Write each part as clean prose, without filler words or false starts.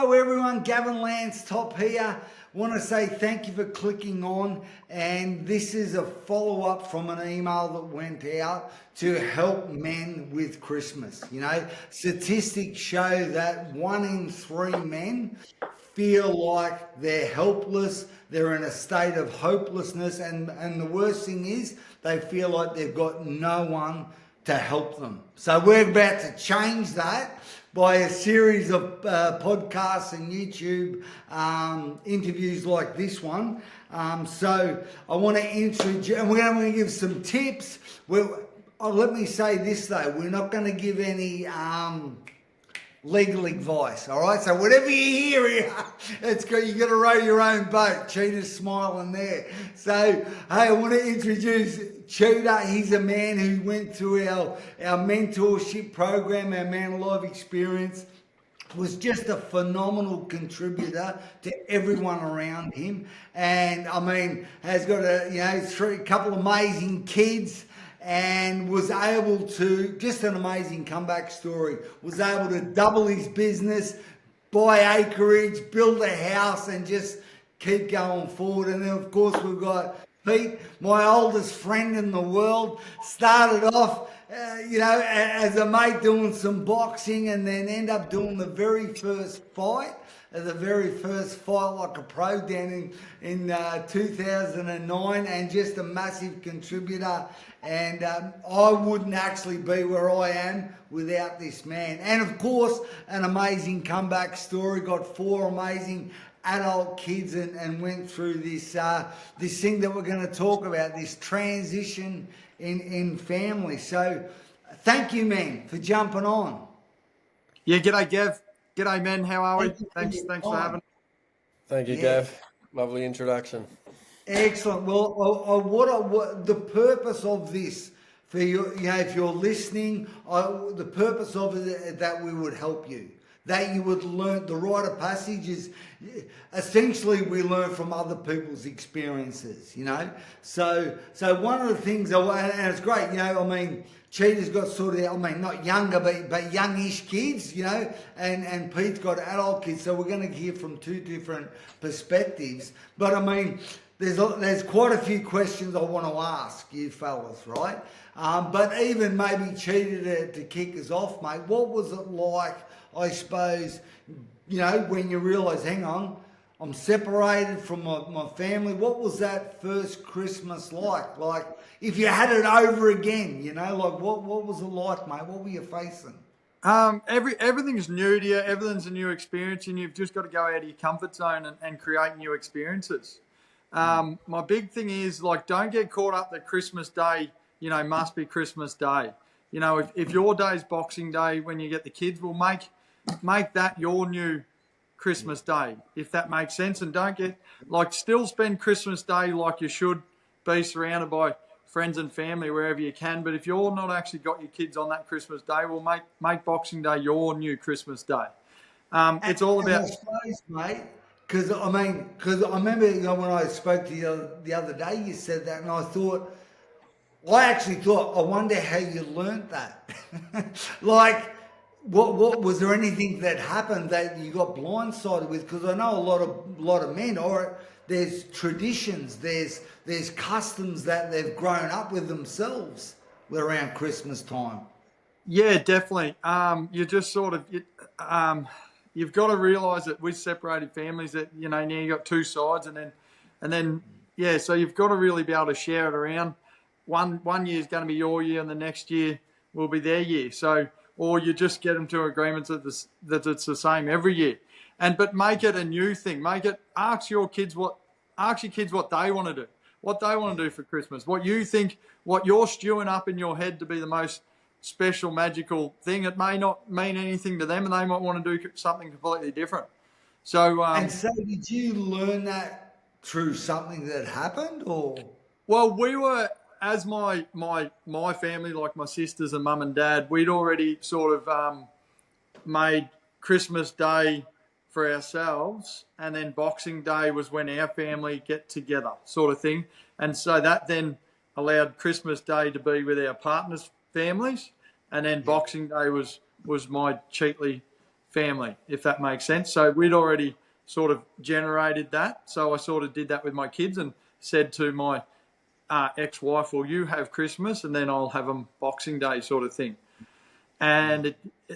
Hello everyone, Gavin Lance Top here. Want to say thank you for clicking on, and this is a follow-up from an email that went out to help men with Christmas. You know, statistics show that 1 in 3 men feel like they're helpless, they're in a state of hopelessness, and the worst thing is they feel like they've got no one to help them. So we're about to change that by a series of podcasts and YouTube interviews like this one. So I want to introduce, and we're going to give some tips. Let me say this though, we're not going to give any legal advice, all right? So whatever you hear here, it's good. You got to row your own boat. Cheetah's smiling there. So, hey, I want to introduce Cheetah. He's a man who went through our mentorship program, our Man Alive experience. Was just a phenomenal contributor to everyone around him, and I mean has got a couple amazing kids, and was able to, just an amazing comeback story, was able to double his business, buy acreage, build a house, and just keep going forward. And then of course we've got Pete, my oldest friend in the world. Started off as a mate doing some boxing, and then end up doing the very first fight like a pro down in 2009, and just a massive contributor. And I wouldn't actually be where I am without this man. And of course, an amazing comeback story. Got 4 amazing adult kids, and went through this thing that we're going to talk about, this transition in family. So thank you, man, for jumping on. Yeah, g'day, Gav. G'day, men. How are we? Thanks for having me. Thank you, Gav. Lovely introduction. Excellent. Well, what the purpose of this for you, if you're listening, the purpose of it is that we would help you, that you would learn. The rite of passage is essentially we learn from other people's experiences, So one of the things, and it's great, I mean, Cheetah's got sort of, not younger, but youngish kids, and Pete's got adult kids. So we're going to hear from 2 different perspectives. But I mean, there's quite a few questions I want to ask you fellas, right? But even maybe Cheetah to kick us off, mate, what was it like, I suppose, when you realise, hang on, I'm separated from my family. What was that first Christmas like? Like, if you had it over again, what was it like, mate? What were you facing? Everything's new to you. Everything's a new experience, and you've just got to go out of your comfort zone and create new experiences. My big thing is, don't get caught up that Christmas Day, must be Christmas Day. If your day's Boxing Day when you get the kids, well, make that your new Christmas Day, if that makes sense. And don't get, still spend Christmas Day like you should be, surrounded by friends and family wherever you can. But if you're not actually got your kids on that Christmas Day, well, make Boxing Day your new Christmas Day. It's all about... I suppose, mate, because I remember when I spoke to you the other day, you said that, and I actually thought, I wonder how you learnt that. What was there anything that happened that you got blindsided with? Because I know a lot of men, or there's traditions, there's customs that they've grown up with themselves around Christmas time. Yeah, definitely. You just sort of you've got to realise that with separated families that now you got 2 sides, and then so you've got to really be able to share it around. One year is going to be your year, and the next year will be their year. So. Or you just get them to agreements that it's the same every year, but make it a new thing. Ask your kids what they want to do, what they want to do for Christmas, what you think, what you're stewing up in your head to be the most special, magical thing. It may not mean anything to them, and they might want to do something completely different. So, and so did you learn that through something that happened, or? Well, we were. As my family, like my sisters and mum and dad, we'd already sort of made Christmas Day for ourselves, and then Boxing Day was when our family get together, sort of thing. And so that then allowed Christmas Day to be with our partners' families, and then Boxing Day was my Cheatley family, if that makes sense. So we'd already sort of generated that. So I sort of did that with my kids and said to my ex-wife, well, you have Christmas and then I'll have them Boxing Day sort of thing. And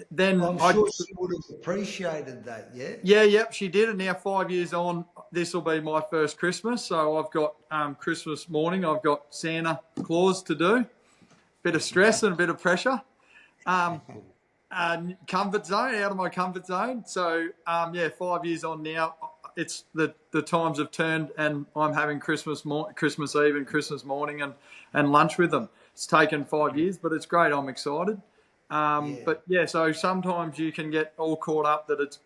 then I'm sure she would have appreciated that, yeah? Yeah, yep, she did. And now 5 years on, this will be my first Christmas. So I've got Christmas morning, I've got Santa Claus to do. Bit of stress and a bit of pressure. Comfort zone, out of my comfort zone. So, 5 years on now, it's the times have turned and I'm having Christmas Eve and Christmas morning and lunch with them. It's taken 5 years, but it's great. I'm excited. But yeah, so sometimes you can get all caught up that it's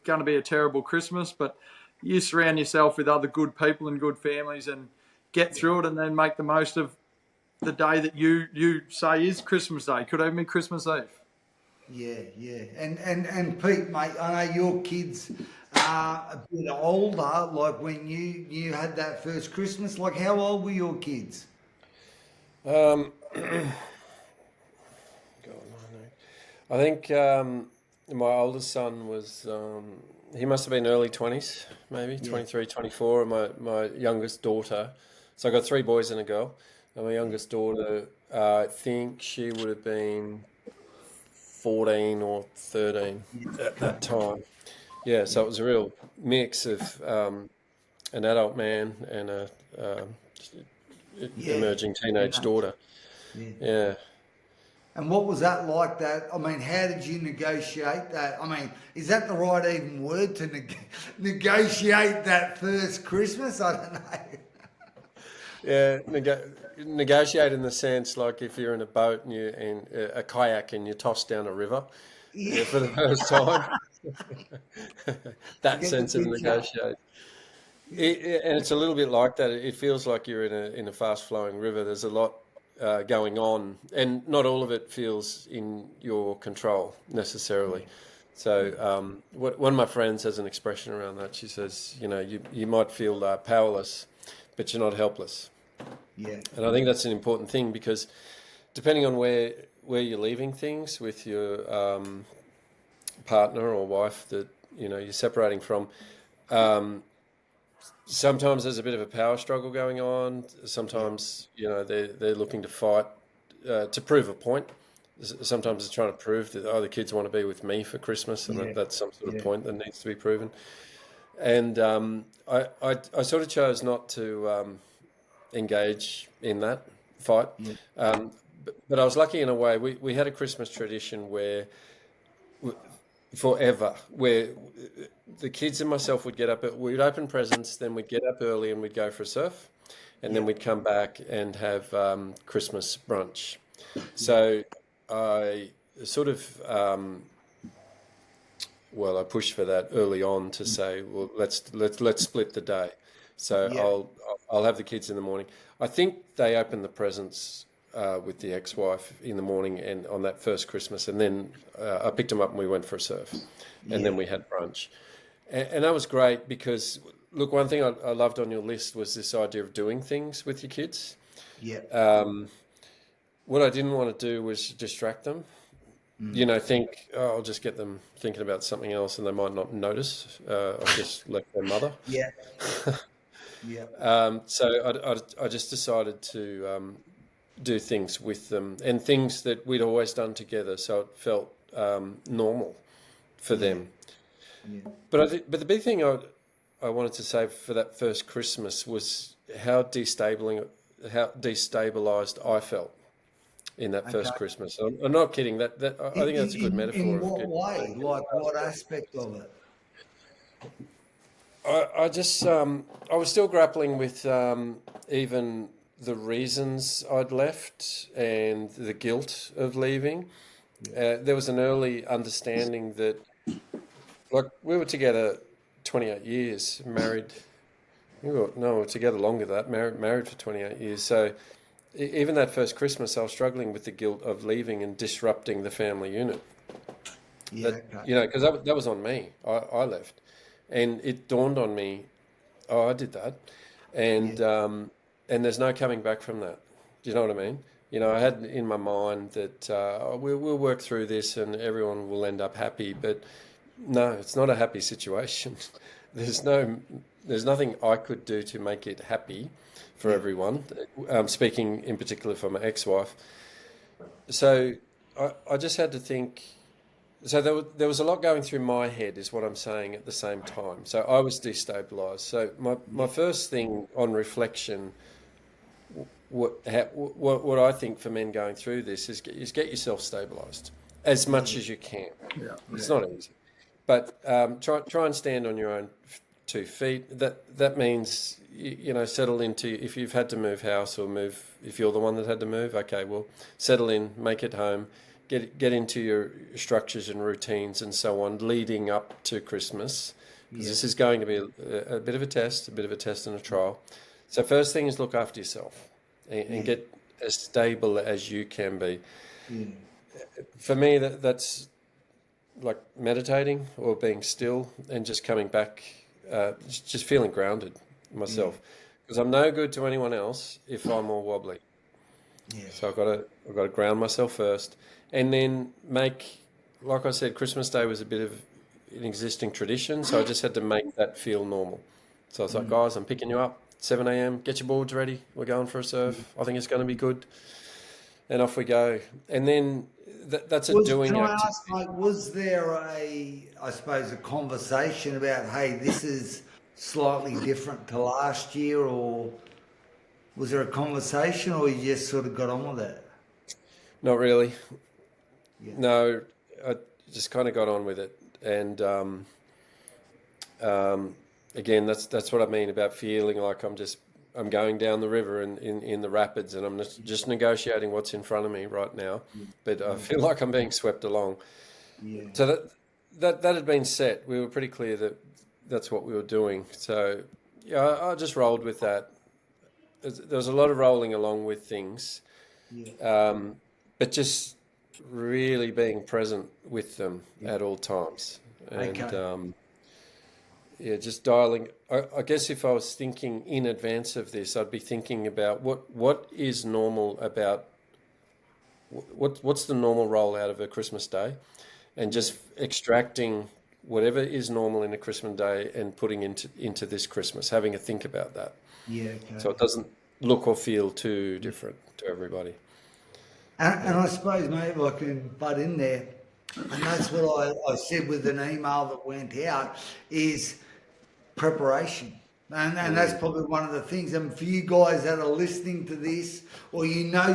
going to be a terrible Christmas, but you surround yourself with other good people and good families and get through it and then make the most of the day that you say is Christmas Day. Could even be Christmas Eve. Yeah. And Pete, mate, I know your kids are a bit older, like when you had that first Christmas, like how old were your kids? God, I think my oldest son was, he must have been early 20s, maybe, 23, 24, and my youngest daughter, so I got three boys and a girl, and my youngest daughter, I think she would have been 14 or 13 at that time. Yeah, so it was a real mix of an adult man and a emerging teenage daughter. Yeah. And what was that like? That, I mean, how did you negotiate that? I mean, is that the right even word to negotiate that first Christmas? I don't know. Yeah, negotiate in the sense like if you're in a boat and a kayak and you toss down a river for the first time. That sense of negotiate. And it's a little bit like that. It feels like you're in a fast flowing river. There's a lot going on, and not all of it feels in your control necessarily. So one of my friends has an expression around that. She says, you might feel powerless, but you're not helpless. Yeah. And I think that's an important thing because depending on where you're leaving things with your partner or wife that you're separating from, sometimes there's a bit of a power struggle going on. Sometimes they're looking to fight to prove a point. Sometimes they're trying to prove that the kids want to be with me for Christmas, and that's some sort of point that needs to be proven. And I sort of chose not to engage in that fight. But I was lucky in a way. We had a Christmas tradition where forever, where the kids and myself would get up, we'd open presents, then we'd get up early and we'd go for a surf, and then we'd come back and have Christmas brunch. So I sort of, I pushed for that early on to say, well, let's split the day. So I'll have the kids in the morning. I think they opened the presents with the ex-wife in the morning and on that first Christmas, and then I picked them up and we went for a surf, and then we had brunch, and that was great because look, one thing I loved on your list was this idea of doing things with your kids. What I didn't want to do was distract them. Think, I'll just get them thinking about something else and they might not notice. I've just left their mother. So I just decided to do things with them and things that we'd always done together, so it felt normal for them. But the big thing I wanted to say for that first Christmas was how destabilized I felt in that first Christmas. I'm not kidding. I think that's a good metaphor. In what way? Like what aspect of it? I just I was still grappling with even the reasons I'd left and the guilt of leaving. There was an early understanding that, like, we were together 28 years, married. We were together longer than that, married for 28 years. So even that first Christmas, I was struggling with the guilt of leaving and disrupting the family unit. Because that was on me. I left. And it dawned on me, I did that. And there's no coming back from that. Do you know what I mean? I had in my mind that we'll work through this and everyone will end up happy. But No, it's not a happy situation. There's nothing I could do to make it happy for everyone. Speaking in particular for my ex-wife. So I just had to think. So there was a lot going through my head, is what I'm saying at the same time. So I was destabilised. So my first thing on reflection, what I think for men going through this is get yourself stabilised as much as you can. Yeah. It's not easy, but try and stand on your own 2 feet. That means settle into, if you've had to move house or move, if you're the one that had to move, okay, well, settle in, make it home, get into your structures and routines and so on, leading up to Christmas, because this is going to be a bit of a test and a trial. So first thing is look after yourself and get as stable as you can be. For me, that's like meditating or being still and just coming back, just feeling grounded myself, because I'm no good to anyone else if I'm all wobbly. So I've got to ground myself first, and then like I said, Christmas Day was a bit of an existing tradition, so I just had to make that feel normal. So I was like, guys, I'm picking you up 7 a.m. Get your boards ready. We're going for a surf. I think it's going to be good. And off we go. And then that's a doing Can I activity. ask, mate, was there a conversation about, hey, this is slightly different to last year, or was there a conversation, or you just sort of got on with it? Not really. Yeah. No, I just kind of got on with it. And again, that's what I mean about feeling like I'm going down the river in the rapids, and I'm just negotiating what's in front of me right now. But I feel like I'm being swept along. Yeah. So that had been set. We were pretty clear that that's what we were doing. So yeah, I just rolled with that. There was a lot of rolling along with things, but just really being present with them at all times. And just dialing. I guess if I was thinking in advance of this, I'd be thinking about what is normal about what's the normal roll out of a Christmas day, and just extracting whatever is normal in a Christmas day and putting into this Christmas, having a think about that. Yeah. Okay. So it doesn't look or feel too different to everybody. And I suppose, mate, if I can butt in there, and that's what I said with an email that went out, is preparation. And that's probably one of the things. And for you guys that are listening to this, or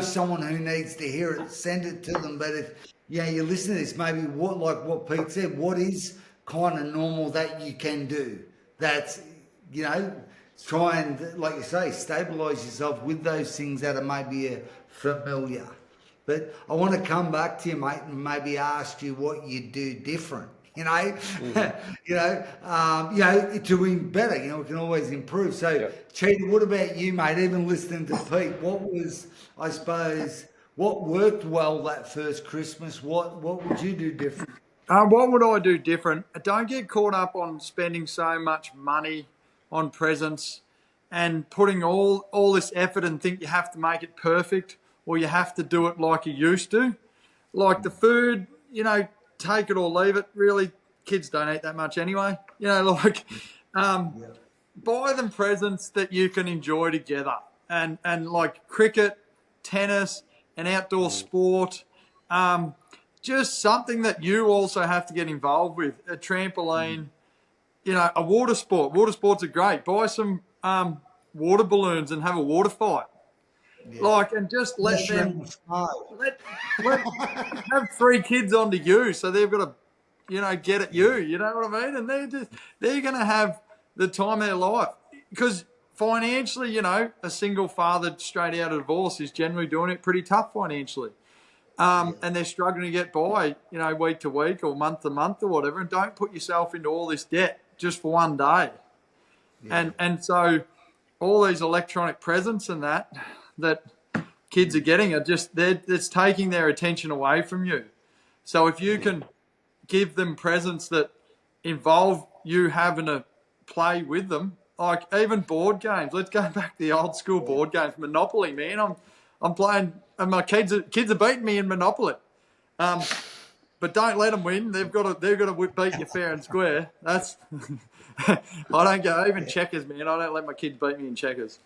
someone who needs to hear it, send it to them. But if you listen to this, maybe what Pete said, what is kind of normal that you can do? That's, try and, like you say, stabilise yourself with those things that are maybe familiar. But I want to come back to you, mate, and maybe ask you what you do different. To be better. We can always improve. So, Cheetah, what about you, mate? Even listening to Pete, what was, I suppose, what worked well that first Christmas? What would you do different? What would I do different? Don't get caught up on spending so much money on presents and putting all this effort and think you have to make it perfect, or you have to do it like you used to. Like the food, take it or leave it. Really, kids don't eat that much anyway. Buy them presents that you can enjoy together. And like cricket, tennis, an outdoor sport, just something that you also have to get involved with. A trampoline, a water sport. Water sports are great. Buy some water balloons and have a water fight. And just let them have 3 kids onto you, so they've got to, get at you. You know what I mean? And they're going to have the time of their life, because financially, a single father straight out of divorce is generally doing it pretty tough financially, and they're struggling to get by, week to week or month to month or whatever. And don't put yourself into all this debt just for one day. And so all these electronic presents and that kids are getting are just, it's taking their attention away from you. So if you can give them presents that involve you having to play with them, like even board games. Let's go back to the old school board games. Monopoly, man. I'm playing, and my kids are beating me in Monopoly. but don't let them win. They've got to beat you fair and square. That's I don't go even checkers, man. I don't let my kids beat me in checkers.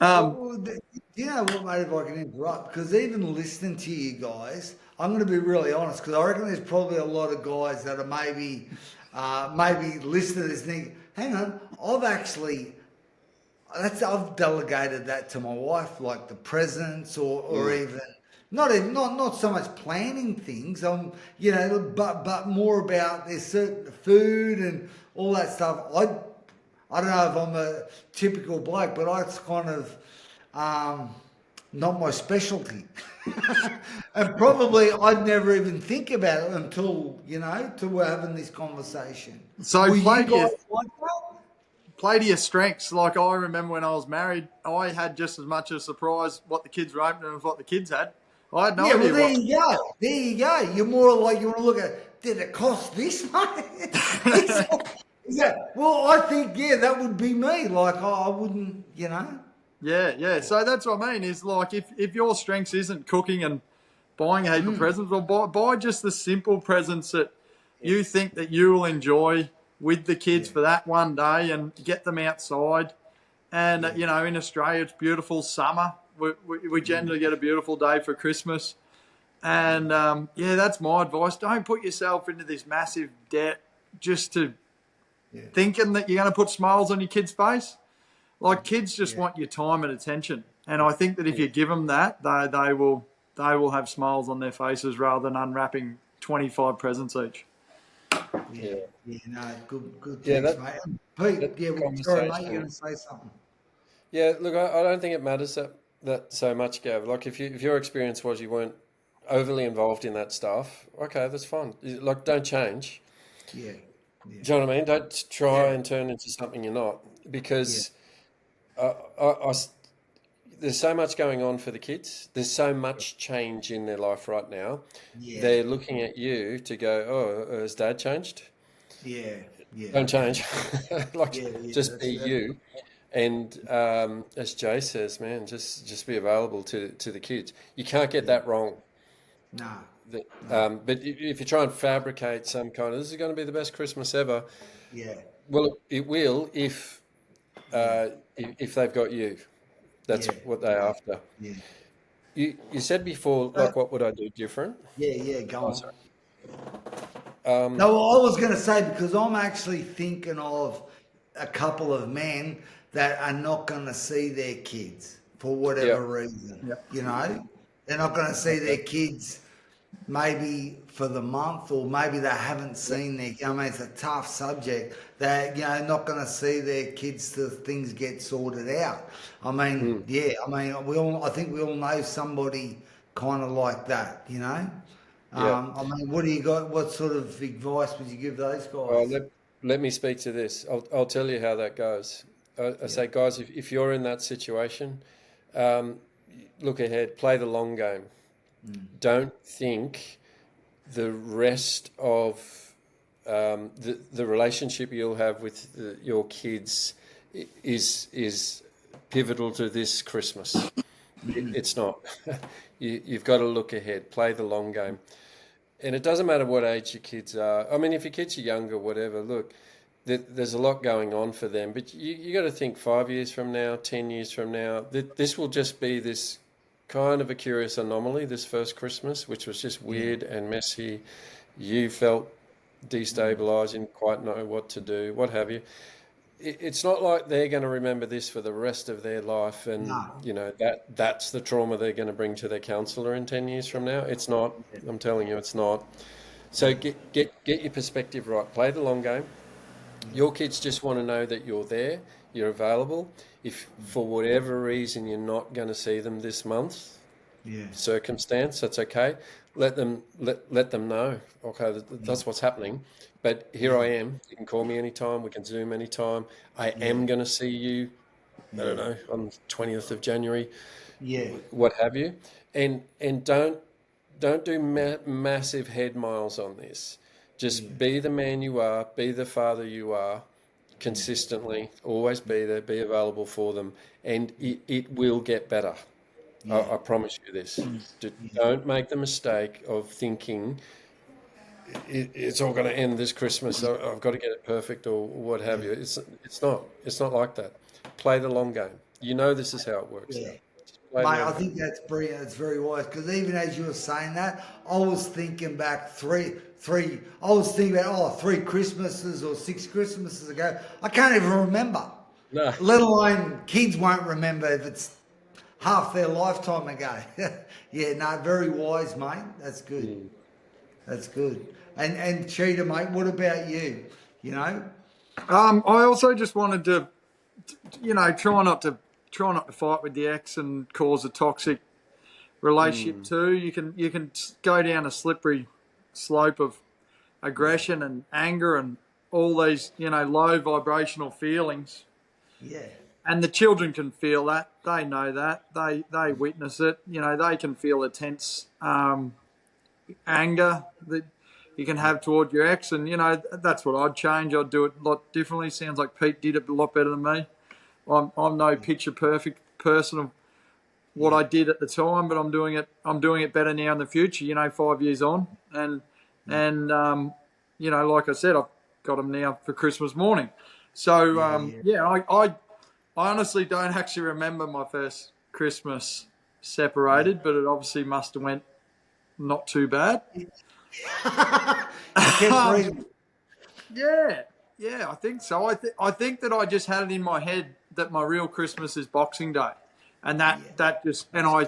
You know what, mate, if I can interrupt, because even listening to you guys, I'm going to be really honest, because I reckon there's probably a lot of guys that are maybe listening to this thing, hang on, I've delegated that to my wife, like the presents or even not so much planning things. But more about there's certain food and all that stuff. I don't know if I'm a typical bloke, but it's kind of not my specialty. And probably I'd never even think about it until we're having this conversation. So Were you play guys like that? play to your strengths. Like I remember when I was married, I had just as much a surprise what the kids were opening as what the kids had. I had no Yeah, idea well, there what. you go. There you go. You're more like you want to look at, did it cost this much? Yeah. Well, I think, that would be me. Like, I wouldn't. Yeah. So that's what I mean. Is like if your strengths isn't cooking and buying a heap of presents, well, buy just the simple presents that you think that you will enjoy with the kids for that one day, and get them outside. And in Australia, it's beautiful summer. We generally get a beautiful day for Christmas. And that's my advice. Don't put yourself into this massive debt just to thinking that you're going to put smiles on your kids' face. Like kids just want your time and attention. And I think that if you give them that, they will have smiles on their faces rather than unwrapping 25 presents each. Yeah. No, good. Yeah, Thanks, mate. Pete, sorry, mate, you're conversation. going to say something. Yeah, look, I don't think it matters that so much, Gav. Like, if your experience was you weren't overly involved in that stuff, okay, that's fine. Like, don't change. Yeah. Do you know what I mean? Don't try and turn into something you're not, because there's so much going on for the kids. There's so much change in their life right now. Yeah. They're looking at you to go, oh, has Dad changed? Yeah. Don't change. Like, just be That's you. And as Jay says, man, just be available to the kids. You can't get that wrong. no. But if you try and fabricate some kind of, this is going to be the best Christmas ever, Yeah. well, it will if they've got you. That's what they're after. Yeah. You said before, like, what would I do different? Yeah, go Oh, on. sorry. No, well, I was going to say, because I'm actually thinking of a couple of men that are not going to see their kids for whatever reason. Yeah. They're not going to see their kids maybe for the month, or maybe they haven't seen their. I mean, it's a tough subject. They're not going to see their kids till things get sorted out. I mean, I think we all know somebody kind of like that. I mean, what do you got? What sort of advice would you give those Well, guys? let me speak to this. I'll tell you how that goes. I say, guys, if you're in that situation, look ahead, play the long game. Don't think the rest of the relationship you'll have with your kids is pivotal to this Christmas. It's not. You've got to look ahead, play the long game. And it doesn't matter what age your kids are. I mean, if your kids are younger, whatever, look, there's a lot going on for them. But you got to think 5 years from now, 10 years from now, this will just be this kind of a curious anomaly, this first Christmas, which was just weird and messy. You felt destabilised, didn't quite know what to do, what have you. It's not like they're going to remember this for the rest of their life, and that's the trauma they're going to bring to their counsellor in 10 years from now. It's not. I'm telling you, it's not. So get your perspective right. Play the long game. Your kids just want to know that you're there, you're available. If for whatever reason you're not going to see them this month, circumstance, that's okay. Let them know. Okay, that's what's happening. But here I am. You can call me anytime. We can Zoom anytime. I am going to see you, I don't know, on the 20th of January, what have you. And don't do massive head miles on this. Just be the man you are, be the father you are, consistently, always be there, be available for them, and it will get better. I promise you this. Don't make the mistake of thinking it's all going to end this Christmas. So I've got to get it perfect or what have you. It's not like that. Play the long game. You know this is how it works. Yeah. Play Mate, the long I think that's brilliant. It's very wise because even as you were saying that, I was thinking back three. I was thinking about 3 Christmases or 6 Christmases ago. I can't even remember. No. Let alone kids won't remember if it's half their lifetime ago. Yeah, no, very wise, mate. That's good. That's good. And Cheetah, mate, what about you? You know? I also just wanted to, try not to fight with the ex and cause a toxic relationship too. You can go down a slippery slope of aggression and anger and all these, low vibrational feelings. Yeah. And the children can feel that. They know that. They witness it. They can feel the tense anger that you can have toward your ex. And, that's what I'd change. I'd do it a lot differently. Sounds like Pete did it a lot better than me. I'm no picture perfect person of what I did at the time, but I'm doing it better now in the future, 5 years on. And like I said, I've got them now for Christmas morning. So, I honestly don't actually remember my first Christmas separated, but it obviously must have went not too bad. Yeah, I think so. I think that I just had it in my head that my real Christmas is Boxing Day, and that just and I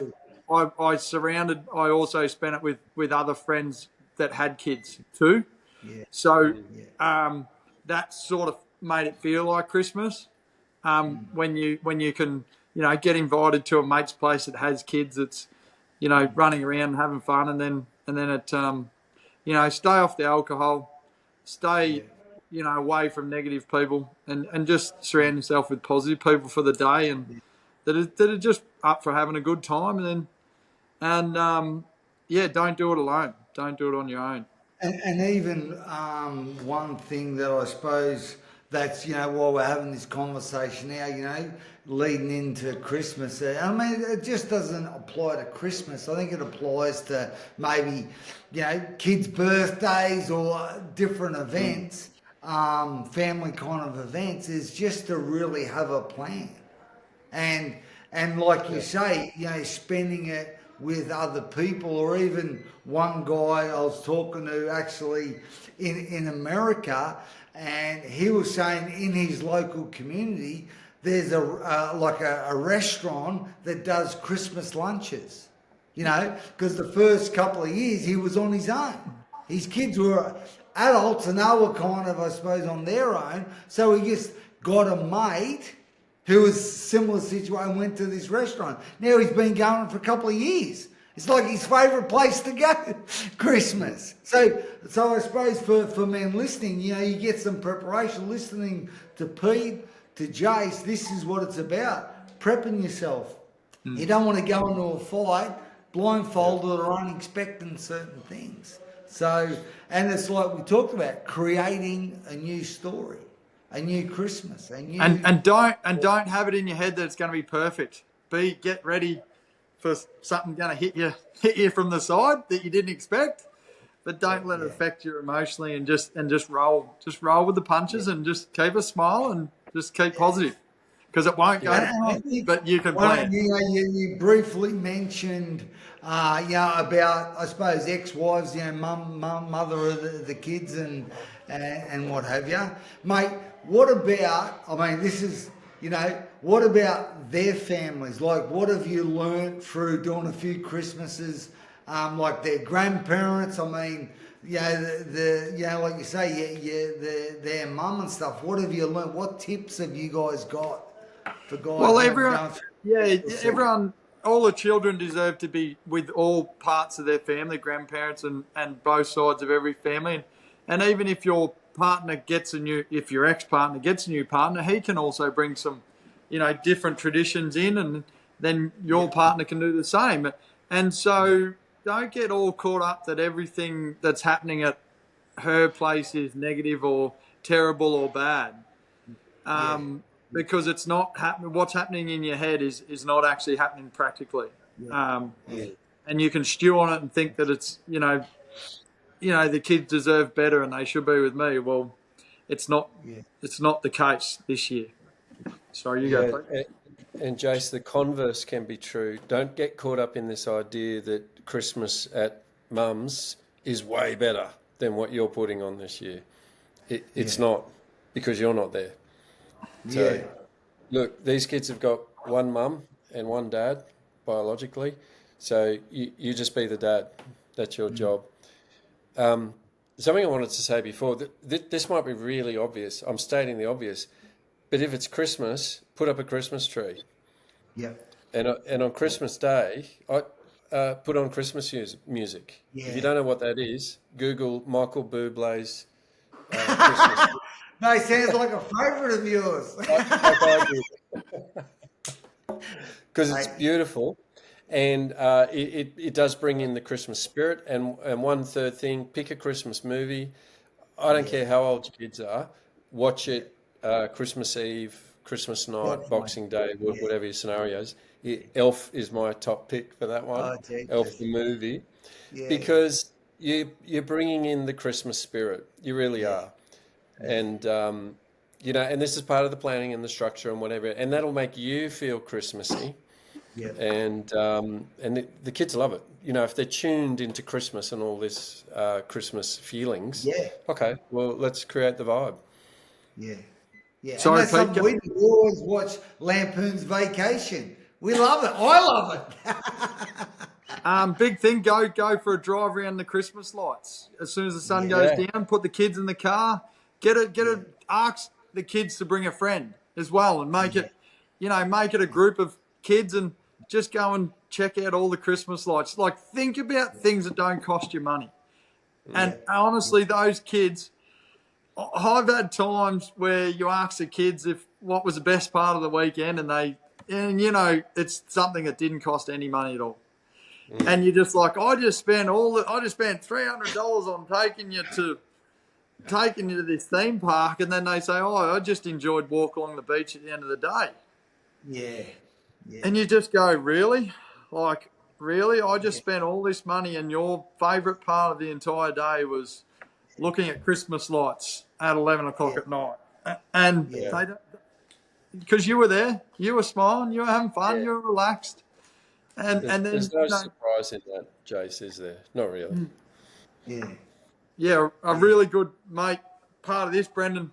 also spent it with other friends that had kids too. Yeah. So that sort of made it feel like Christmas. When you can get invited to a mate's place that has kids that's running around and having fun, and then it stay off the alcohol, stay away from negative people, and just surround yourself with positive people for the day, and that are just up for having a good time, and don't do it alone, don't do it on your own. And even one thing that I suppose that's, while we're having this conversation now, leading into Christmas, I mean, it just doesn't apply to Christmas. I think it applies to maybe, kids' birthdays or different events, family kind of events, is just to really have a plan. And like you say, spending it with other people, or even one guy I was talking to actually in America, and he was saying in his local community there's a restaurant that does Christmas lunches, because the first couple of years he was on his own. His kids were adults and they were kind of, I suppose, on their own, so he just got a mate who was similar situation, went to this restaurant. Now he's been going for a couple of years. It's like his favourite place to go, Christmas. So I suppose for men listening, you get some preparation, listening to Pete, to Jace. This is what it's about, prepping yourself. You don't want to go into a fight blindfolded or unexpecting certain things. So, and it's like we talked about, creating a new story. A new Christmas, and don't have it in your head that it's going to be perfect. Get ready for something going to hit you from the side that you didn't expect, but don't let it affect you emotionally, and just roll with the punches, and just keep a smile and just keep positive, because it won't go to plan, but you can plan. You briefly mentioned about, I suppose, ex-wives, mother of the kids and what have you, mate. What about, this is, what about their families? Like, what have you learnt through doing a few Christmases, like their grandparents? Like you say, their mum and stuff. What have you learnt? What tips have you guys got for guys? Well, everyone, all the children deserve to be with all parts of their family, grandparents and both sides of every family. And even if your if your ex-partner gets a new partner, he can also bring some, different traditions in, and then your partner can do the same. And so don't get all caught up that everything that's happening at her place is negative or terrible or bad. Because it's not happening. What's happening in your head is not actually happening practically. And you can stew on it and think that it's, the kids deserve better and they should be with me. Well, it's not. Yeah. It's not the case this year. Sorry, you Yeah, go. Pete. and Jace, the converse can be true. Don't get caught up in this idea that Christmas at mum's is way better than what you're putting on this year. It's Yeah. not, because you're not there. So, Yeah. look, these kids have got one mum and one dad biologically. So you just be the dad. That's your job. Something I wanted to say before, this might be really obvious. I'm stating the obvious. But if it's Christmas, put up a Christmas tree. Yeah. And on Christmas Day, I put on Christmas music. Yeah. If you don't know what that is, Google Michael Bublé's Christmas. No, it sounds like a favourite of yours. Because it's beautiful, and it does bring in the Christmas spirit. And one third thing, pick a Christmas movie. I don't care how old your kids are, watch it Christmas Eve, Christmas night, Boxing Day, whatever your scenarios. Elf is my top pick for that one. Oh, Jesus. Elf the movie, Yeah. because you're bringing in the Christmas spirit. You really are, and and this is part of the planning and the structure and whatever, and that'll make you feel Christmassy. Yeah. And the kids love it. If they're tuned into Christmas and all this Christmas feelings. Yeah. Okay, well, let's create the vibe. Yeah. Yeah. Sorry, and that's something Pete. we always watch Lampoon's Vacation. We love it. I love it. Big thing, go for a drive around the Christmas lights. As soon as the sun goes down, put the kids in the car, ask the kids to bring a friend as well, and make it a group of kids, and just go and check out all the Christmas lights. Like, think about things that don't cost you money. And honestly, those kids, I've had times where you ask the kids what was the best part of the weekend, and it's something that didn't cost any money at all. And you're just like, I just spent $300 on taking you to this theme park, and then they say, I just enjoyed walking along the beach at the end of the day. Yeah. Yeah. And you just go, really? Like, really? I just spent all this money, and your favourite part of the entire day was looking at Christmas lights at 11 o'clock at night. And because you were there, you were smiling, you were having fun, you were relaxed. And then there's no surprise in that, Jace, is there? Not really. Yeah. Yeah, a really good mate, part of this, Brendan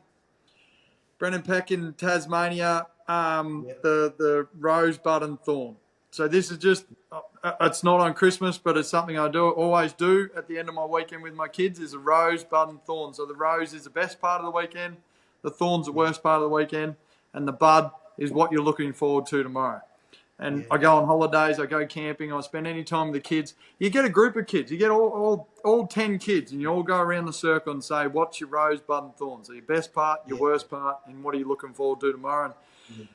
Peck in Tasmania, the rosebud and thorn. So this is just, it's not on Christmas, but it's something I always do at the end of my weekend with my kids, is a rosebud and thorn. So the rose is the best part of the weekend, the thorn's the worst part of the weekend, and the bud is what you're looking forward to tomorrow. And I go on holidays, I go camping, I spend any time with the kids. You get a group of kids, you get all 10 kids, and you all go around the circle and say, what's your rosebud and thorn? So your best part, your worst part, and what are you looking forward to tomorrow?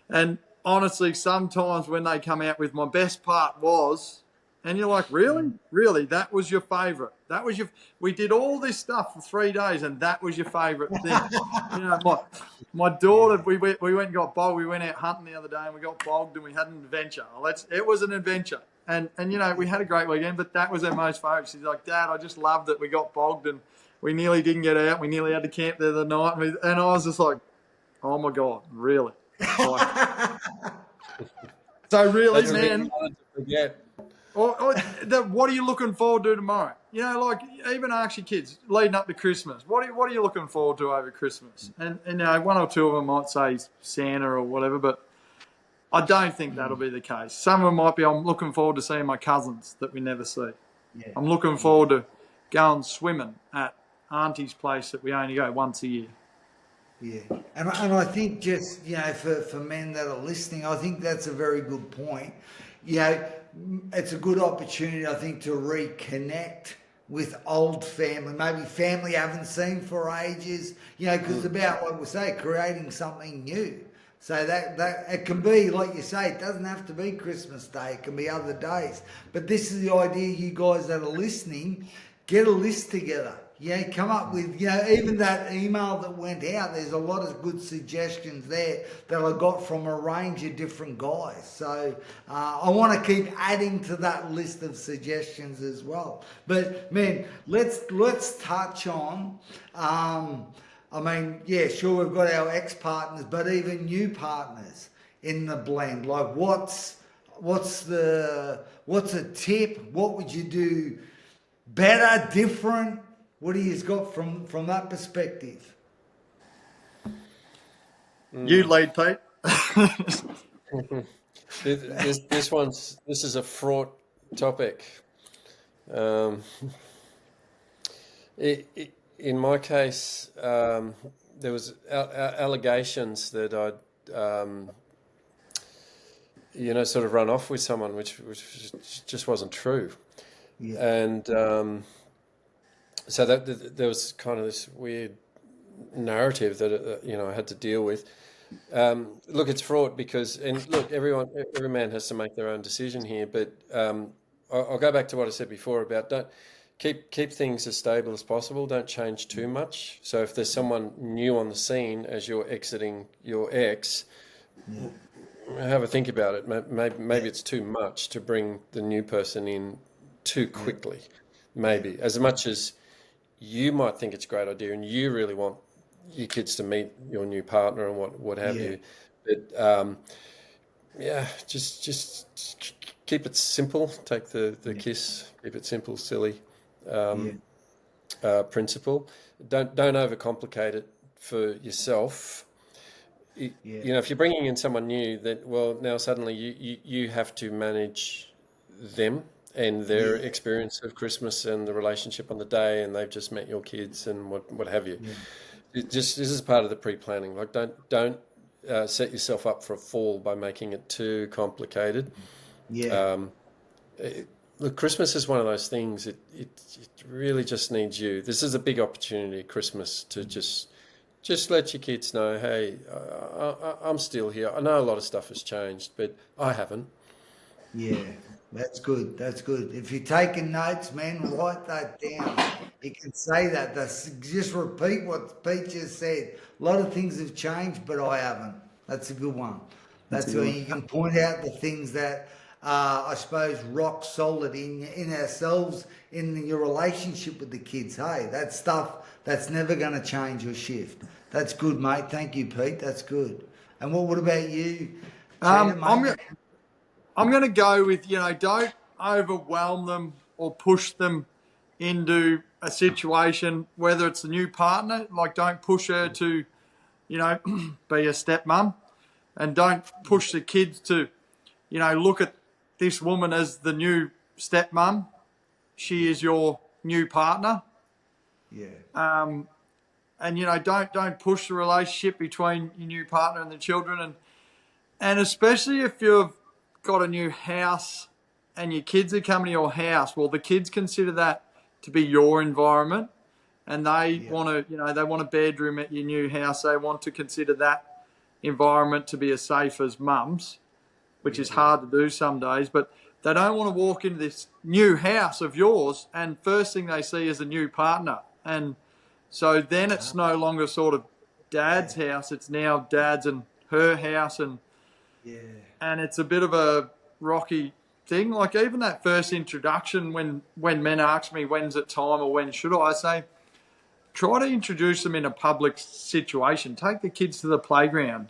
And honestly, sometimes when they come out with my best part was, and you're like, really? Really? That was your favourite? We did all this stuff for 3 days, and that was your favourite thing? My daughter, we went and got bogged. We went out hunting the other day, and we got bogged, and we had an adventure. It was an adventure. And we had a great weekend, but that was our most favourite. She's like, Dad, I just loved that we got bogged, and we nearly didn't get out. We nearly had to camp there the night. And I was just like, oh, my God, really? So really, That's man. really hard to forget. What are you looking forward to tomorrow? Even ask your kids leading up to Christmas. What are you looking forward to over Christmas? And one or two of them might say Santa or whatever, but I don't think that'll be the case. Some of them might be, I'm looking forward to seeing my cousins that we never see. Yeah. I'm looking forward to going swimming at Auntie's place that we only go once a year. Yeah, and I think just, for men that are listening, I think that's a very good point. It's a good opportunity, I think, to reconnect with old family, maybe family I haven't seen for ages, because it's about, like we say, creating something new. So that it can be, like you say, it doesn't have to be Christmas Day, it can be other days. But this is the idea, you guys that are listening, get a list together. Yeah, come up with, even that email that went out, there's a lot of good suggestions there that I got from a range of different guys. So I want to keep adding to that list of suggestions as well. But man, let's touch on, sure, we've got our ex-partners, but even new partners in the blend. Like what's a tip? What would you do better, different? What do you got from that perspective? You lead, Pete. This is a fraught topic. In my case, there was allegations that I'd sort of run off with someone, which just wasn't true. Yeah. And so that there was kind of this weird narrative that I had to deal with. Look, it's fraught because, and look, every man has to make their own decision here. But I'll go back to what I said before about don't keep things as stable as possible. Don't change too much. So if there's someone new on the scene as you're exiting your ex, have a think about it. Maybe it's too much to bring the new person in too quickly. Maybe as much as you might think it's a great idea and you really want your kids to meet your new partner and what have you. But just keep it simple. Take the kiss. Keep it simple, silly principle. Don't overcomplicate it for yourself. If you're bringing in someone new, now suddenly you have to manage them and their experience of Christmas and the relationship on the day, and they've just met your kids and what have you. This is part of the pre-planning. Like don't set yourself up for a fall by making it too complicated. Look, Christmas is one of those things. It really just needs you. This is a big opportunity, Christmas, to just let your kids know, hey, I'm still here. I know a lot of stuff has changed, but I haven't. Yeah, that's good. That's good. If you're taking notes, man, write that down. You can say that. Just repeat what Pete just said. A lot of things have changed, but I haven't. That's a good one. That's where you can point out the things that I suppose rock solid in ourselves, in your relationship with the kids. Hey, that stuff that's never going to change or shift. That's good, mate. Thank you, Pete. That's good. And what about you? I'm going to go with, don't overwhelm them or push them into a situation, whether it's a new partner, like don't push her to, be a stepmom, and don't push the kids to, look at this woman as the new stepmom. She is your new partner. Yeah. And don't push the relationship between your new partner and the children, and especially if you've got a new house and your kids are coming to your house, well, the kids consider that to be your environment, and they want to, they want a bedroom at your new house. They want to consider that environment to be as safe as mum's, which is hard to do some days, but they don't want to walk into this new house of yours and first thing they see is a new partner. And so then it's no longer sort of dad's house, it's now dad's and her house, and it's a bit of a rocky thing. Like even that first introduction, when men ask me when's it time or when should I say, try to introduce them in a public situation. Take the kids to the playground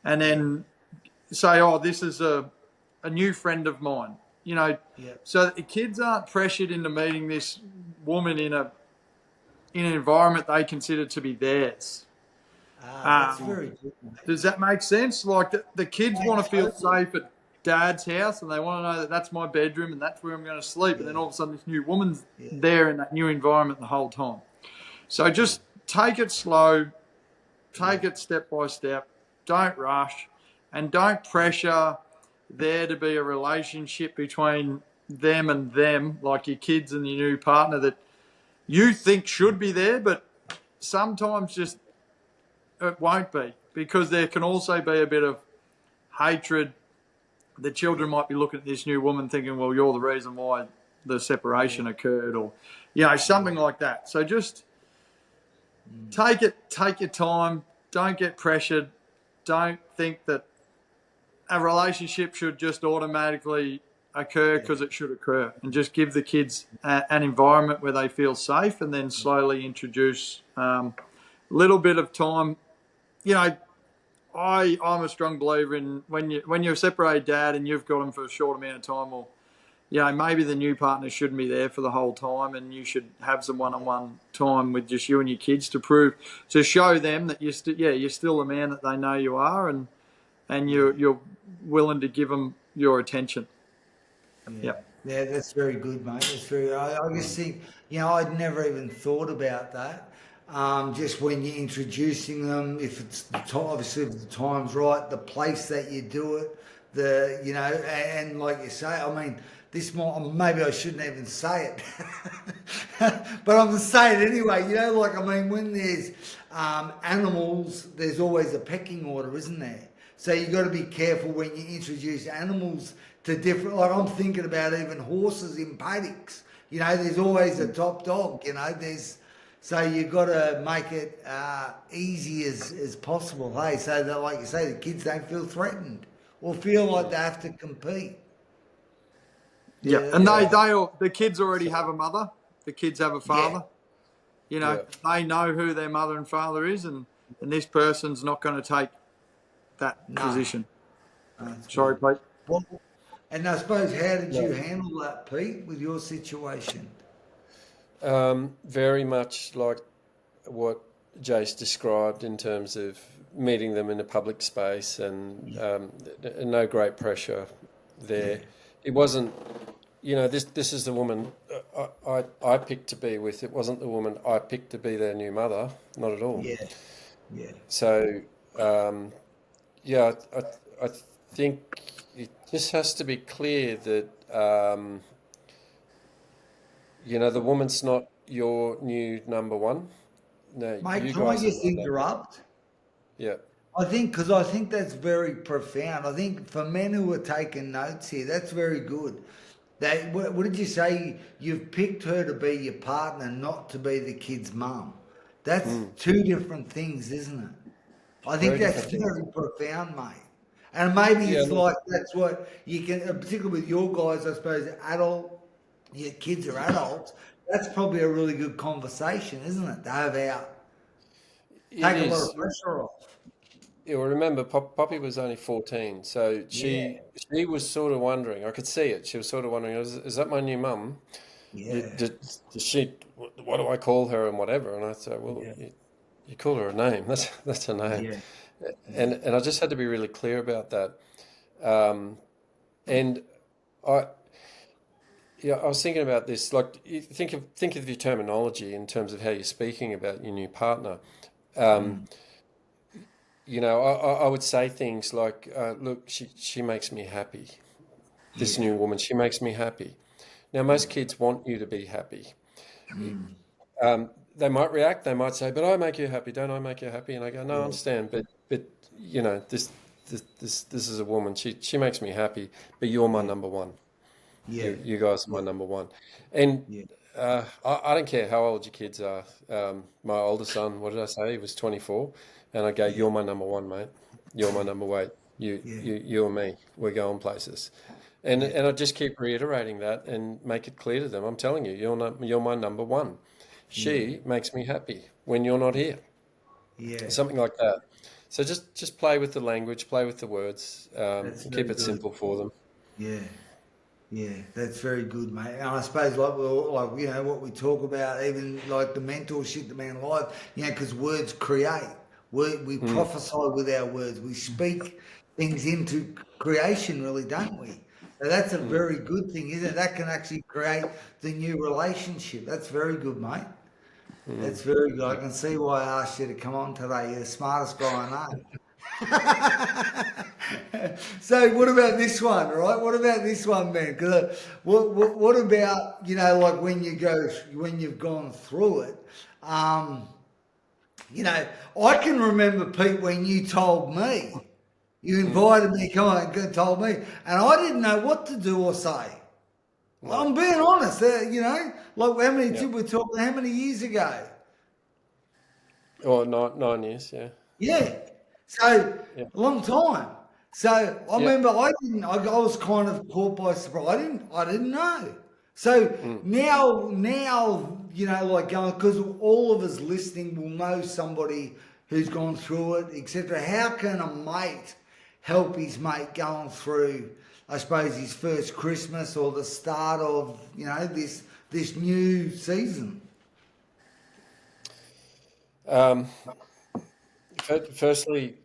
and then say, oh, this is a new friend of mine, so that the kids aren't pressured into meeting this woman in an environment they consider to be theirs. That's very good. Does that make sense? Like the kids want to feel safe at dad's house and they want to know that that's my bedroom and that's where I'm going to sleep. And then all of a sudden this new woman's there in that new environment the whole time. So just take it slow, take it step by step, don't rush, and don't pressure there to be a relationship between them and them, like your kids and your new partner, that you think should be there, but sometimes just it won't be, because there can also be a bit of hatred. The children might be looking at this new woman thinking, well, you're the reason why the separation occurred, or something like that. So just take your time. Don't get pressured. Don't think that a relationship should just automatically occur because it should occur, and just give the kids an environment where they feel safe, and then slowly introduce a little bit of time. I'm a strong believer in when you're a separated dad and you've got them for a short amount of time, or maybe the new partner shouldn't be there for the whole time, and you should have some one-on-one time with just you and your kids to show them that you're still the man that they know you are, and you're willing to give them your attention. Yeah, that's very good, mate. I just think, I'd never even thought about that. Just when you're introducing them, if it's obviously if the time's right, the place that you do it, and like you say, I mean, maybe I shouldn't even say it, but I'm going to say it anyway. When there's animals, there's always a pecking order, isn't there? So you've got to be careful when you introduce animals to different, like I'm thinking about even horses in paddocks. There's always a top dog, so you've got to make it easy as possible, hey? So that, like you say, the kids don't feel threatened or feel like they have to compete. Yeah, and the kids already have a mother. The kids have a father. They know who their mother and father is, and this person's not going to take that position. Sorry, Pete. Well, and I suppose, how did you handle that, Pete, with your situation? Very much like what Jace described in terms of meeting them in a public space, and no great pressure there. It wasn't, this is the woman I picked to be with. It wasn't the woman I picked to be their new mother, not at all. Yeah. So, I think it just has to be clear that, the woman's not your new number one. No, mate, can I just interrupt? Yeah. I think that's very profound. I think for men who are taking notes here, that's very good. What did you say? You've picked her to be your partner, not to be the kid's mum. That's two different things, isn't it? I think that's very profound, mate. And maybe it's like that's what you can, particularly with your guys, I suppose, your kids are adults. That's probably a really good conversation, isn't it? To have out. Take a lot of pressure off. Yeah, well, remember, Poppy was only 14, so she was sort of wondering. I could see it. She was sort of wondering, is that my new mum? Yeah. Does she? What do I call her and whatever? And I said, well, you call her a name. That's her name. Yeah. And I just had to be really clear about that. And I was thinking about this. Like, think of your terminology in terms of how you're speaking about your new partner. I would say things like, look, she makes me happy. This new woman, she makes me happy. Now, most kids want you to be happy. They might react, they might say, but I make you happy, don't I make you happy? And I go, no, I understand, but this is a woman, she makes me happy, but you're my number one. Yeah. You guys are my number one. And I don't care how old your kids are. My older son, what did I say? He was 24. And I go, you're my number one, mate. You're my number one. You and me, we're going places. And I just keep reiterating that and make it clear to them. I'm telling you, you're my number one. She makes me happy when you're not here. Yeah. Something like that. So just play with the language, play with the words, keep it simple for them. Yeah, that's very good, mate. And I suppose what we talk about, even like the mentorship, the man life, because words create. We prophesy with our words. We speak things into creation, really, don't we? So that's a very good thing, isn't it? That can actually create the new relationship. That's very good, mate. That's very good. I can see why I asked you to come on today. You're the smartest guy I know. So what about this one, right? What about this one, man? Because what about, like when you've gone through it, I can remember, Pete, when you told me, you invited me, come on, and told me, and I didn't know what to do or say. I'm being honest. Like how many we're talking? How many years ago? Or 9 years, yeah. Yeah. So Yeah. a long time. So I Yeah. remember I didn't. I was kind of caught by surprise. I didn't know. So now, like going, because all of us listening will know somebody who's gone through it, etc. How can a mate help his mate going through, I suppose, his first Christmas or the start of this new season? Firstly,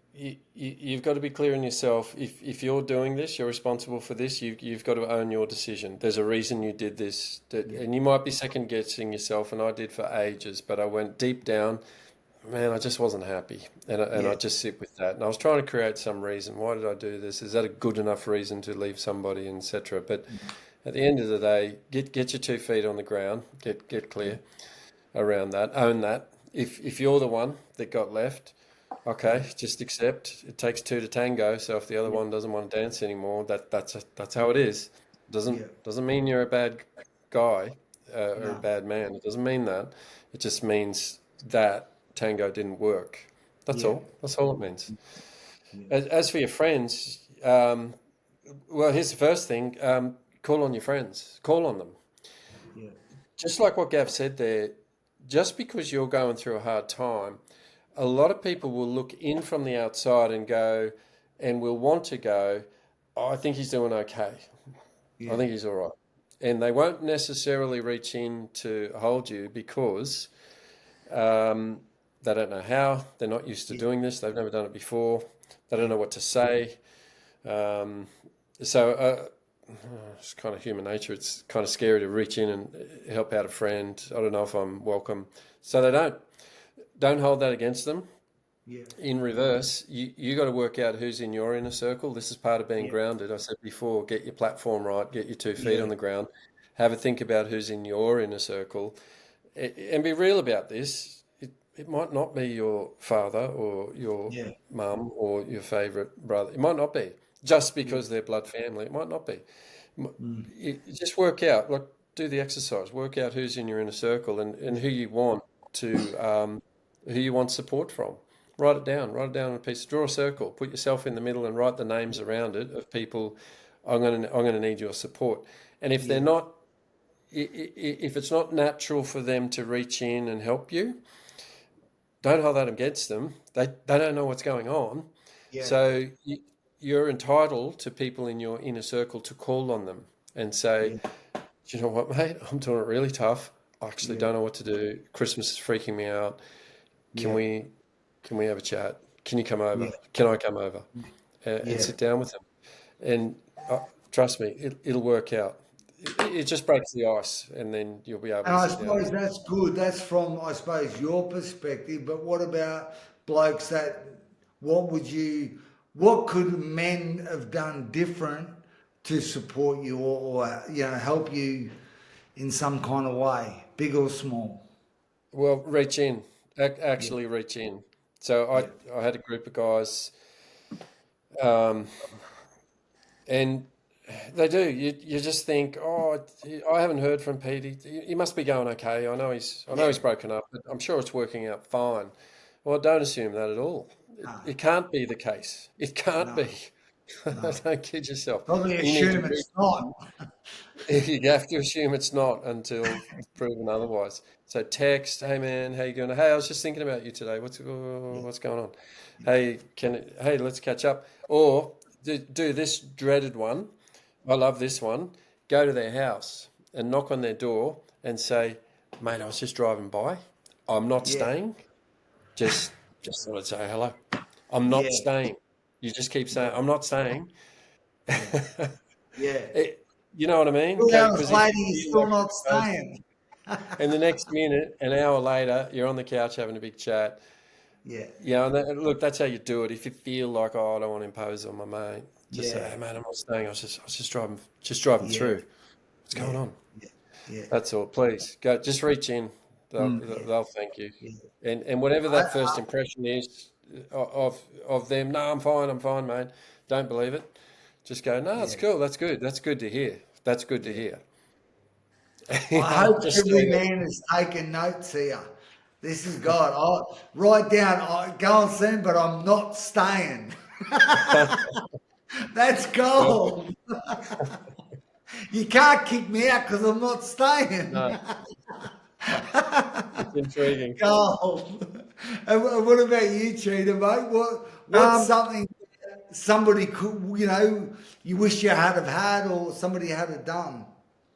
you've got to be clear in yourself. If you're doing this, you're responsible for this. You've got to own your decision. There's a reason you did this, and you might be second guessing yourself. And I did for ages, but I went deep down. Man, I just wasn't happy, and I just sit with that. And I was trying to create some reason. Why did I do this? Is that a good enough reason to leave somebody, etc.? But at the end of the day, get your 2 feet on the ground. Get clear around that. Own that. If you're the one that got left. Okay, just accept. It takes two to tango. So if the other one doesn't want to dance anymore, that's how it is. Doesn't mean you're a bad guy or a No. bad man. It doesn't mean that. It just means that tango didn't work. That's Yeah. all. That's all it means. Yeah. As for your friends, well, here's the first thing. Call on your friends. Call on them. Yeah. Just like what Gav said there, just because you're going through a hard time, a lot of people will look in from the outside and will want to go, oh, I think he's doing okay. I think he's all right. And they won't necessarily reach in to hold you because they don't know how. They're not used to doing this. They've never done it before. They don't know what to say. So it's kind of human nature. It's kind of scary to reach in and help out a friend. I don't know if I'm welcome. So they don't. Don't hold that against them. Yeah. In reverse, you got to work out who's in your inner circle. This is part of being grounded. I said before, get your platform right, get your 2 feet on the ground, have a think about who's in your inner circle, and be real about this. It might not be your father or your mum or your favourite brother. It might not be. Just because they're blood family, it might not be. You just work out, like do the exercise, work out who's in your inner circle and who you want to who you want support from. Write it down on a piece. Draw a circle. Put yourself in the middle and write the names around it of people. I'm going to need your support. And if they're not, if it's not natural for them to reach in and help you, don't hold that against them. They don't know what's going on. Yeah. So you're entitled to people in your inner circle to call on them and say, do you know what, mate? I'm doing it really tough. I actually don't know what to do. Christmas is freaking me out. Can we have a chat? Can you come over? Can I come over and sit down with them? And trust me, it'll work out. It just breaks the ice, and then you'll be able And to I sit down. suppose that's good. That's from, I suppose, your perspective. But what about blokes what could men have done different to support you or help you in some kind of way, big or small? Well, reach in. Actually reach in. So I had a group of guys, and they do. You just think, oh, I haven't heard from Pete. He must be going okay. I know he's broken up, but I'm sure it's working out fine. Well, don't assume that at all. It can't be the case. It can't be. Don't kid yourself. Probably You need to assume it's not. you have to assume it's not until proven otherwise. So text, hey man, how you doing? Hey, I was just thinking about you today. What's going on? Hey, let's catch up. Or do this dreaded one. I love this one. Go to their house and knock on their door and say, mate, I was just driving by. I'm not staying. Just thought I'd say hello. I'm not staying. You just keep saying, I'm not staying. Yeah. You know what I mean? 2 hours Because if later, you you're feel still like not you're supposed staying. and the next minute, an hour later, you're on the couch having a big chat. Yeah. Yeah, and look, that's how you do it. If you feel like, oh, I don't want to impose on my mate, just say, hey, mate, I'm not staying. I was just driving through. What's going on? Yeah. That's all. Please go. Just reach in. They'll thank you. And whatever that first impression is of them, no, I'm fine, mate. Don't believe it. Just go, no, it's cool. That's good. That's good to hear. That's good to hear. I hope Just every saying it. man is taking notes here. This is God. I write down, I go and see him, but I'm not staying. That's Yeah, gold. You can't kick me out because I'm not staying. no, it's intriguing. Gold. And what about you, Cheetah, mate? What's Um, something somebody could, you wish you had have had or somebody had have done?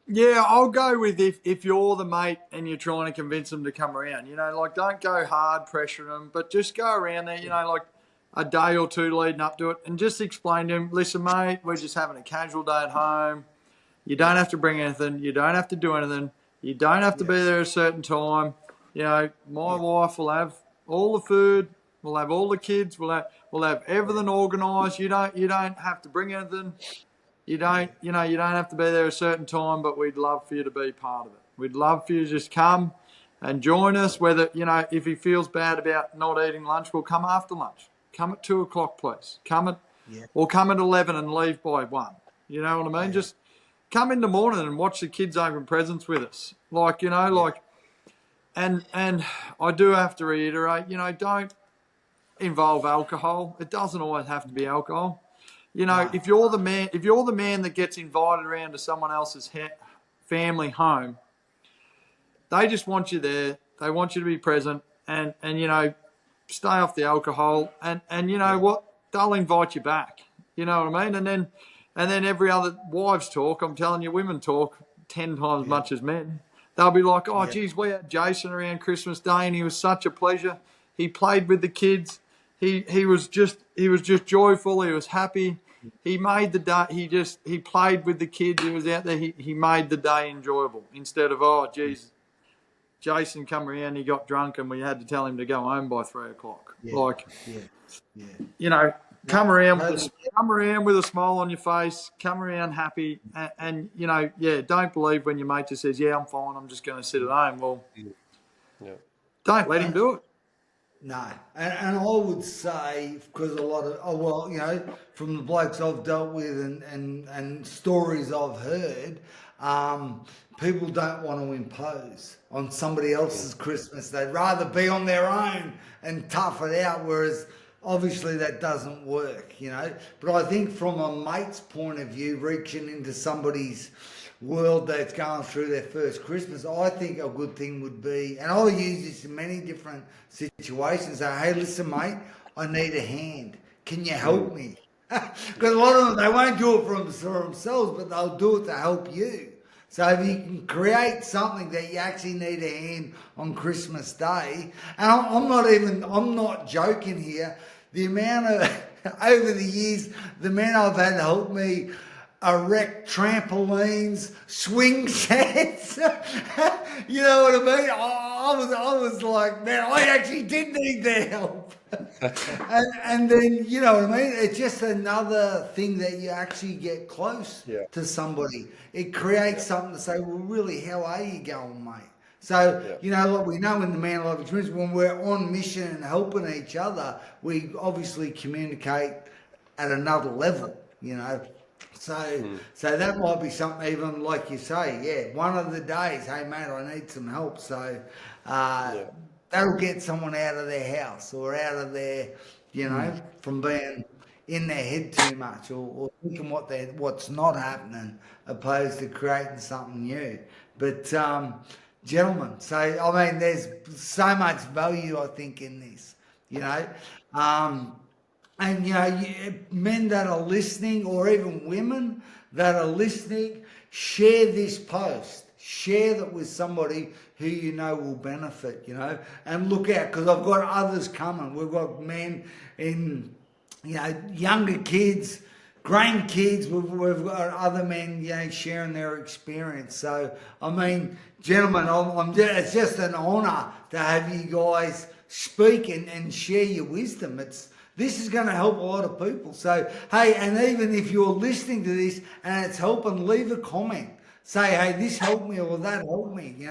yeah, I'll go with if you're the mate and you're trying to convince them to come around. Like don't go hard pressure them, but just go around there. Like a day or two leading up to it, and just explain to them. Listen, mate, we're just having a casual day at home. You don't have to bring anything. You don't have to do anything. You don't have to Yeah, be there at a certain time. My yeah, wife will have all the food. We'll have all the kids. We'll have everything organised. You don't have to bring anything. You don't have to be there at a certain time, but we'd love for you to be part of it. We'd love for you to just come and join us. Whether if he feels bad about not eating lunch, we'll come after lunch. Come at 2 o'clock, please. yeah, Come at 11 and leave by 1. You know what I mean? yeah, Just come in the morning and watch the kids open presents with us. yeah, And I do have to reiterate, don't involve alcohol. It doesn't always have to be alcohol. no, If you're the man that gets invited around to someone else's family home, they just want you there. They want you to be present and stay off the alcohol and you know yeah, what? They'll invite you back. You know what I mean? And then every other wives talk, I'm telling you, women talk 10 times as yeah, much as men. They'll be like, oh, yeah, geez, we had Jason around Christmas Day and he was such a pleasure. He played with the kids. He was just joyful. He was happy. He made the day. He played with the kids. He was out there. He made the day enjoyable instead of, oh, geez, Jason come around. He got drunk and we had to tell him to go home by 3 o'clock. yeah, Like, yeah, yeah. No, come around with totally. a smile on your face. Come around happy, and don't believe when your mate just says, "Yeah, I'm fine. I'm just going to sit at home." Well, Yeah. don't let him do it. No, and I would say because a lot of from the blokes I've dealt with and stories I've heard, people don't want to impose on somebody else's Christmas. They'd rather be on their own and tough it out. Whereas obviously that doesn't work. But I think from a mate's point of view, reaching into somebody's world that's going through their first Christmas, I think a good thing would be, and I'll use this in many different situations, say, hey, listen, mate, I need a hand. Can you help me? Because a lot of them, they won't do it for themselves, but they'll do it to help you. So if you can create something that you actually need a hand on Christmas Day, and I'm not joking here, the amount of, over the years, the men I've had help me erect trampolines, swing sets. You know what I mean? I was like, man, I actually did need their help. and then, you know what I mean? It's just another thing that you actually get close Yeah. to somebody. It creates something to say, well, really, how are you going, mate? So, Yeah. like we know in the Man Life Experience, when we're on mission and helping each other, we obviously communicate at another level. So that might be something, even like you say, yeah, one of the days, hey mate, I need some help. So that'll get someone out of their house or out of their, from being in their head too much or thinking what's not happening opposed to creating something new. But gentlemen, so I mean, there's so much value I think in this. And men that are listening, or even women that are listening, share this post. Share that with somebody who you know will benefit. And look out, because I've got others coming. We've got men in, younger kids, grandkids. We've got other men, sharing their experience. So, I mean, gentlemen, it's just an honour to have you guys speak and share your wisdom. This is going to help a lot of people. So, hey, and even if you're listening to this and it's helping, leave a comment. Say, hey, this helped me or that helped me.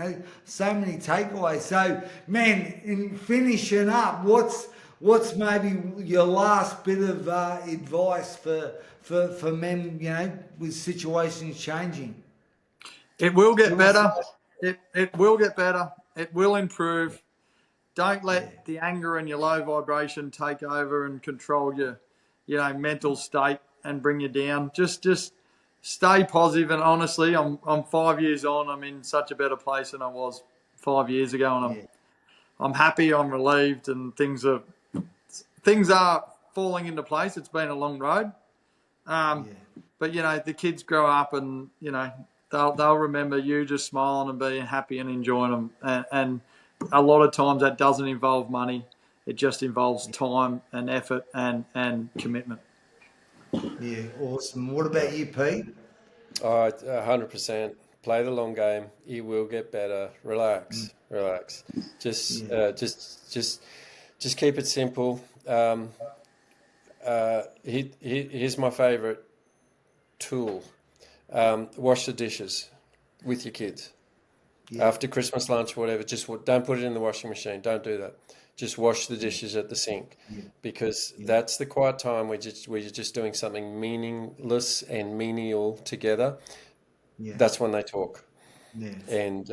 So many takeaways. So, man, in finishing up, what's maybe your last bit of advice for men, with situations changing? It will get better. It will get better. It will improve. Don't let the anger and your low vibration take over and control your, mental state and bring you down. Just stay positive. And honestly, I'm 5 years on. I'm in such a better place than I was 5 years ago, and I'm happy. I'm relieved, and things are falling into place. It's been a long road, but the kids grow up, and they'll remember you just smiling and being happy and enjoying them. And a lot of times that doesn't involve money. It just involves time and effort and commitment. Yeah, awesome. What about you, Pete? 100%. Play the long game. It will get better. Relax. Just keep it simple. Here's my favorite tool. Wash the dishes with your kids. After Christmas lunch or whatever, just don't put it in the washing machine. Don't do that. Just wash the dishes at the sink, because that's the quiet time where you're just doing something meaningless and menial together. That's when they talk. And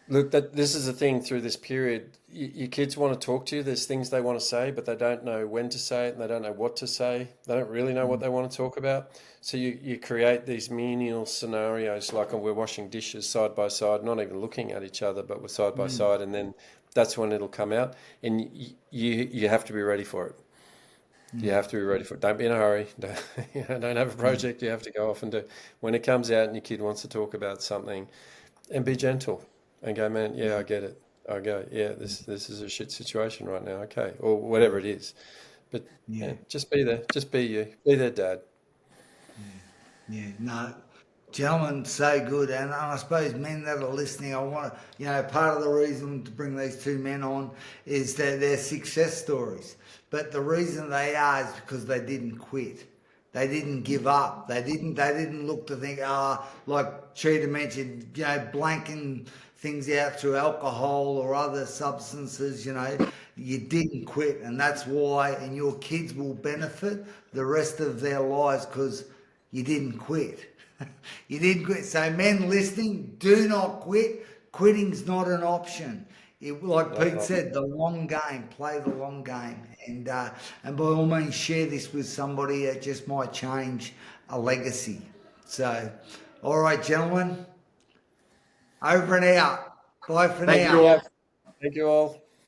look, this is the thing through this period. Your kids want to talk to you. There's things they want to say, but they don't know when to say it, and they don't know what to say. They don't really know what they want to talk about. So you create these menial scenarios, like we're washing dishes side by side, not even looking at each other, but we're side by side, and then that's when it'll come out. And you have to be ready for it. You have to be ready for it. Don't be in a hurry. Don't have a project you have to go off and do. When it comes out and your kid wants to talk about something, and be gentle and go, man, I get it. I go, this is a shit situation right now. Okay. Or whatever it is. But just be there. Just be you. Be their dad. No, gentlemen, so good. And I suppose men that are listening, I want to, part of the reason to bring these two men on is that they're success stories. But the reason they are is because they didn't quit. They didn't give up. They didn't look to think, like Cheetah mentioned, blanking things out through alcohol or other substances, you didn't quit. And that's why, and your kids will benefit the rest of their lives because you didn't quit. You didn't quit. So men listening, do not quit. Quitting's not an option. Like Pete said, the long game. Play the long game, and by all means, share this with somebody that just might change a legacy. So, all right, gentlemen, over and out. Bye for now. Thank you all. Thank you all.